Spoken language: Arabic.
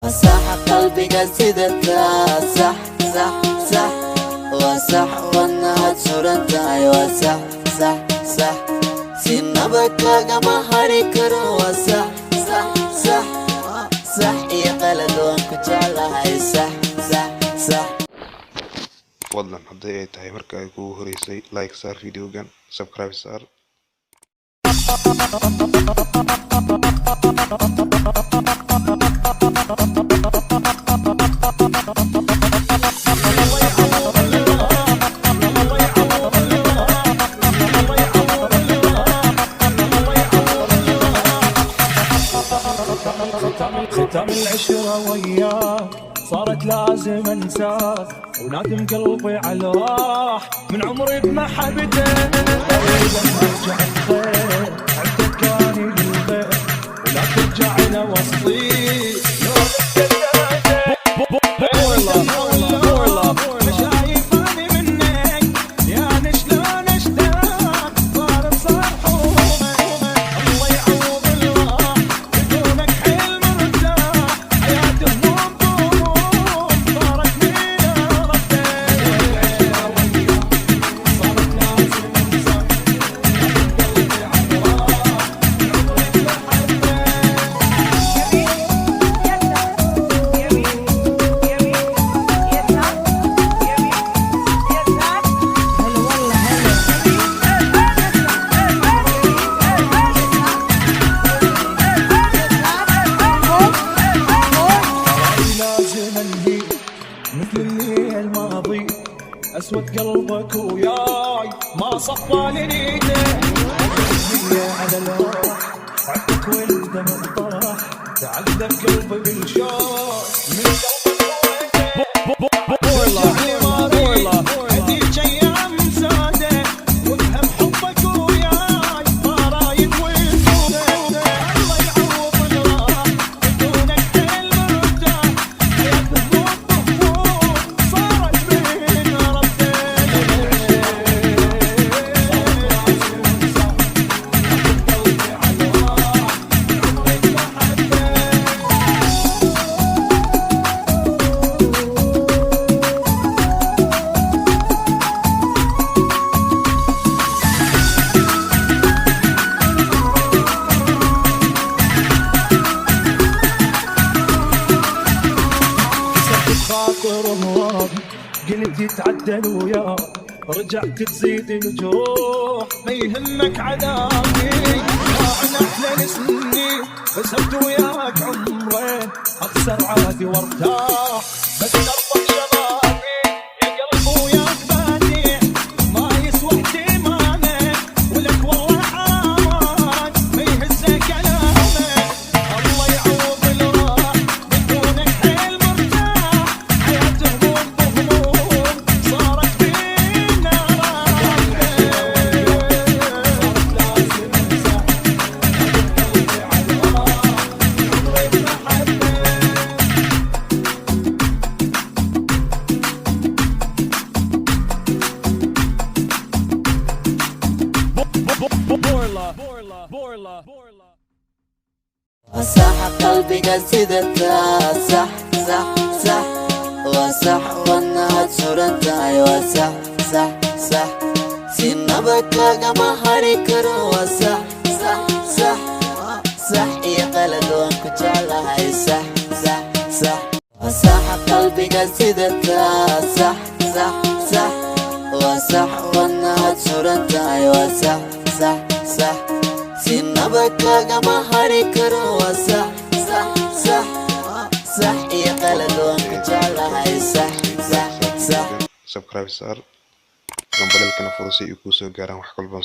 صح قلبي قصيدتها صح صح صح وصح وانها تشورنتها ايوه صح صح صح سينبك ما هريكرو صح صح صح صح يا قلد وانكو جعلها صح صح صح fadlan haddii ay tahay marka ay kugu horeysay like saar videogan subscribe saar ختام العشرة وياك صارت لازم انساك ونادم قلبي على راح من عمري بمحبتك اريد ان ارجع الخير عندك كاني للغير ولا ترجع الى وسطي مثل الليل الماضي اسود قلبك وياي ما صفى لنيته على الروح عدك والدم الطرح تعذب قلبي بالشوق من هديك ايام ساده وافهم حبك وياي ما رايد وسوده الله يعوض الراح بدونك حيل مرتاح حياتك خاطر مراد قلت يتعدل وياك رجعت تزيد الجروح ما يهمك عذابي ضاعنا احلى سنين بسبت وياك عمرين اخسر عادي وارتاح بس ارضى شبابي يا قلب وياك بادي ما يسوى اهتمامك ولك والله حرامك ما يهزك كلامك الله يعوض الراح بدونك حيل مرتاح حياته هموم صارت فينا صح قلبي قصيدتها صح صح صح وصح وانها تشورنتها ايوه صح صح صح سينبك ما هريكرو صح صح صح صح يا قلد وانكو جعلها صح صح صح صح قلبي قصيدتها صح صح صح وصح وانها تشورنتها ايوه صح صح صح سينبك ما هريكرو صح صح صح صح يا قلد وانكو جعلها صح صح صح subscribe saar gambalelkana furo si ay kuu soo gaaraan wax walba